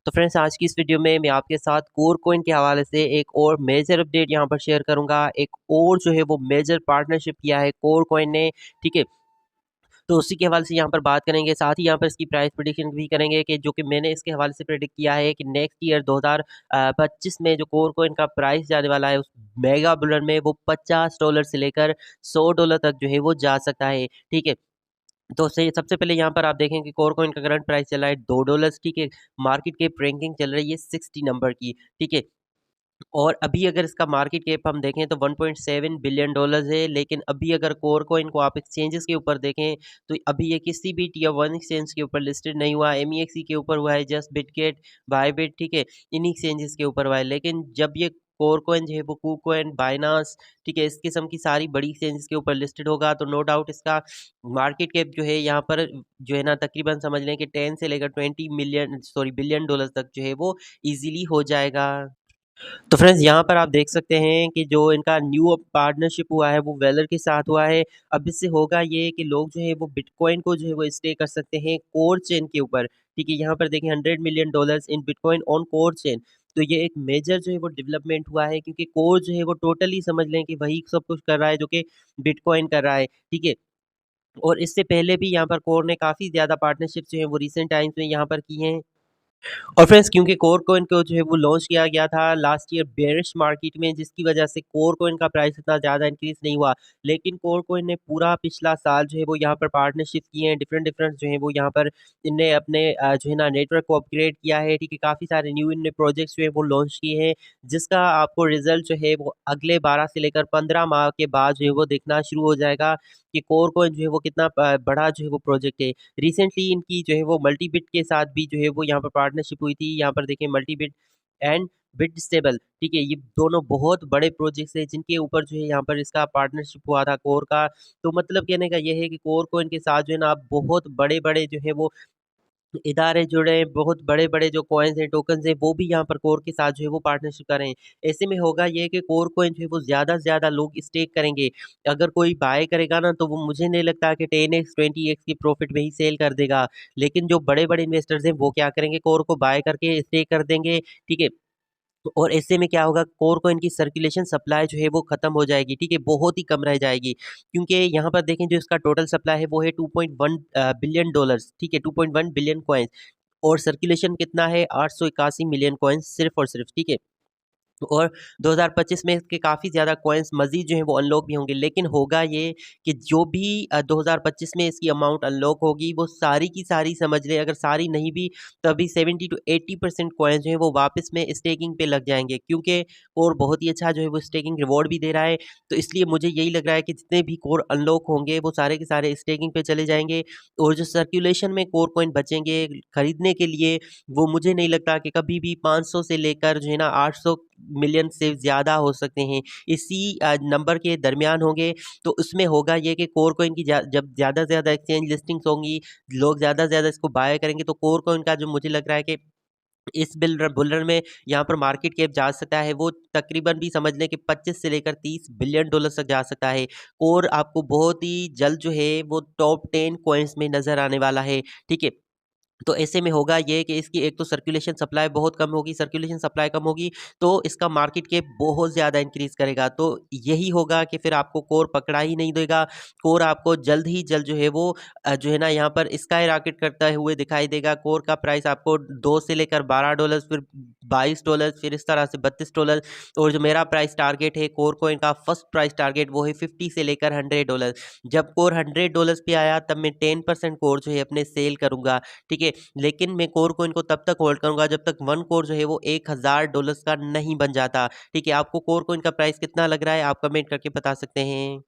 तो फ्रेंड्स आज की इस वीडियो में मैं आपके साथ कोर कॉइन के हवाले से एक और मेजर अपडेट यहाँ पर शेयर करूंगा। एक और जो है वो मेजर पार्टनरशिप किया है कोर कॉइन ने, ठीक है। तो उसी के हवाले से यहाँ पर बात करेंगे, साथ ही यहाँ पर इसकी प्राइस प्रेडिक्शन भी करेंगे कि जो कि मैंने इसके हवाले से प्रेडिक्ट किया है कि नेक्स्ट ईयर 2025 में जो कोर कॉइन का प्राइस जाने वाला है उस मेगा बुलन में वो $50 से लेकर $100 तक जो है वो जा सकता है, ठीक है। तो से सबसे पहले यहाँ पर आप देखें कि कोर कॉइन का करंट प्राइस चल रहा है $2, ठीक है। मार्केट कैप रैंकिंग चल रही है 60 नंबर की, ठीक है। और अभी अगर इसका मार्केट कैप हम देखें तो $1.7 बिलियन है, लेकिन अभी अगर कोर कॉइन को आप एक्सचेंजेस के ऊपर देखें तो अभी ये किसी भी टियर 1 एक्सचेंज के ऊपर लिस्टेड नहीं हुआ। MEXC के ऊपर हुआ है, जस्ट बिटगेट, बायबिट, ठीक है, इन्हीं एक्सचेंजेस के ऊपर हुआ है। लेकिन जब ये कोर कॉइन जो है वो KuCoin, बाइनांस, ठीक है, इस किस्म की सारी बड़ी एक्सचेंजेस के ऊपर लिस्टेड होगा तो नो डाउट इसका मार्केट कैप जो है यहाँ पर जो है ना तकरीबन समझ लें कि 10 से लेकर 20 बिलियन डॉलर तक जो है वो इजीली हो जाएगा। तो फ्रेंड्स यहाँ पर आप देख सकते हैं कि जो इनका न्यू पार्टनरशिप हुआ है वो वेलर के साथ हुआ है। अब इससे होगा ये कि लोग जो है वो बिटकॉइन को जो है वो स्टे कर सकते हैं कोर चेन के ऊपर, ठीक है। यहाँ पर देखें $100 million in bitcoin on core chain. तो ये एक मेजर जो है वो डेवलपमेंट हुआ है, क्योंकि कोर जो है वो टोटली समझ लें कि वही सब कुछ कर रहा है जो कि बिटकॉइन कर रहा है, ठीक है। और इससे पहले भी यहाँ पर कोर ने काफ़ी ज़्यादा पार्टनरशिप जो है वो रिसेंट टाइम्स में यहाँ पर किए हैं। और फ्रेंड्स क्योंकि कोर कॉइन को जो है वो लॉन्च किया गया था लास्ट ईयर बेयरिश मार्केट में, जिसकी वजह से कोर कॉइन का प्राइस इतना ज़्यादा इंक्रीज नहीं हुआ। लेकिन कोर कॉइन ने पूरा पिछला साल जो है वो यहाँ पर पार्टनरशिप किए हैं, डिफरेंट डिफरेंट जो है वो यहाँ पर इनने अपने जो है ना नेटवर्क को अपग्रेड किया है, ठीक है। काफ़ी सारे न्यू इनने प्रोजेक्ट्स जो है वो लॉन्च किए हैं, जिसका आपको रिजल्ट जो है वो अगले 12 से लेकर 15 माह के बाद जो है वो देखना शुरू हो जाएगा कि कोर कॉइन जो है वो कितना बड़ा जो है वो प्रोजेक्ट है। रिसेंटली इनकी जो है वो मल्टीबिट के साथ भी जो है वो यहाँ पर पार्टनरशिप हुई थी। यहाँ पर देखिए मल्टीबिट एंड बिट स्टेबल, ठीक है, ये दोनों बहुत बड़े प्रोजेक्ट्स हैं जिनके ऊपर जो है यहाँ पर इसका पार्टनरशिप हुआ था कोर का। तो मतलब कहने का ये है कि कोर को इनके साथ जो है ना आप बहुत बड़े-बड़े जो है वो इदारे जुड़े हैं, बहुत बड़े-बड़े जो कॉइन्स हैं, टोकन्स हैं, वो भी यहाँ पर कोर के साथ जो है वो पार्टनरशिप कर रहे हैं। ऐसे में होगा ये कि कोर कॉइन जो है वो ज़्यादा से ज़्यादा लोग स्टेक करेंगे। अगर कोई बाय करेगा ना तो वो मुझे नहीं लगता कि 10x 20x की प्रॉफ़िट में ही सेल कर देगा। लेकिन जो बड़े-बड़े इन्वेस्टर्स हैं वो क्या करेंगे, कोर को बाय करके स्टेक कर देंगे, ठीक है। तो और ऐसे में क्या होगा, कोर कॉइन की सर्कुलेशन सप्लाई जो है वो खत्म हो जाएगी, ठीक है, बहुत ही कम रह जाएगी। क्योंकि यहाँ पर देखें जो इसका टोटल सप्लाई है वो है 2.1 बिलियन डॉलर्स, ठीक है, 2.1 बिलियन कॉइन्स। और सर्कुलेशन कितना है 881 मिलियन कॉइन्स सिर्फ और सिर्फ, ठीक है। और 2025 में इसके काफ़ी ज़्यादा कॉइन्स मज़ीद जो हैं वो अनलॉक भी होंगे। लेकिन होगा ये कि जो भी 2025 में इसकी अमाउंट अनलॉक होगी वो सारी की सारी समझ लें, अगर सारी नहीं भी तो अभी 70 टू 80% कॉइन्स जो हैं वो वापस में स्टेकिंग पे लग जाएँगे, क्योंकि कोर बहुत ही अच्छा जो है वो स्टेकिंग रिवॉर्ड भी दे रहा है। तो इसलिए मुझे यही लग रहा है कि जितने भी कोर अनलॉक होंगे वो सारे के सारे स्टेकिंग पे चले जाएँगे। और जो सर्कुलेशन में कोर कॉइन बचेंगे खरीदने के लिए, वो मुझे नहीं लगता कि कभी भी 500 से लेकर जो है ना 800 मिलियन से ज़्यादा हो सकते हैं। इसी नंबर के दरमियान होंगे। तो उसमें होगा ये कि कोर कॉइन की जब ज़्यादा से ज़्यादा एक्सचेंज लिस्टिंग्स होंगी, लोग ज़्यादा से ज़्यादा इसको बाय करेंगे, तो कोर कॉइन का जो मुझे लग रहा है कि इस बुल रन में यहाँ पर मार्केट कैप जा सकता है वो तकरीबन भी समझ लें कि 25 से लेकर 30 बिलियन डॉलर तक जा सकता है। कोर आपको बहुत ही जल्द जो है वो टॉप 10 कॉइन्स में नज़र आने वाला है, ठीक है। तो ऐसे में होगा ये कि इसकी एक तो सर्कुलेशन सप्लाई बहुत कम होगी, सर्कुलेशन सप्लाई कम होगी तो इसका मार्केट कैप बहुत ज़्यादा इंक्रीज़ करेगा। तो यही होगा कि फिर आपको कोर पकड़ा ही नहीं देगा। कोर आपको जल्द ही जल्द जो है वो जो है ना यहाँ पर स्काई रॉकेट करते हुए दिखाई देगा। कोर का प्राइस आपको 2 से लेकर $12, फिर $22, फिर इस तरह से $32। और जो मेरा प्राइस टारगेट है कोर कॉइन का फर्स्ट प्राइस टारगेट वो है 50 से लेकर $100। जब कोर $100 पे आया तब मैं 10% कोर जो है अपने सेल करूँगा, ठीक है। लेकिन मैं कोर कॉइन को तब तक होल्ड करूँगा जब तक 1 कोर जो है वो $1000 का नहीं बन जाता, ठीक है। आपको कोर कॉइन का प्राइस कितना लग रहा है आप कमेंट करके बता सकते हैं।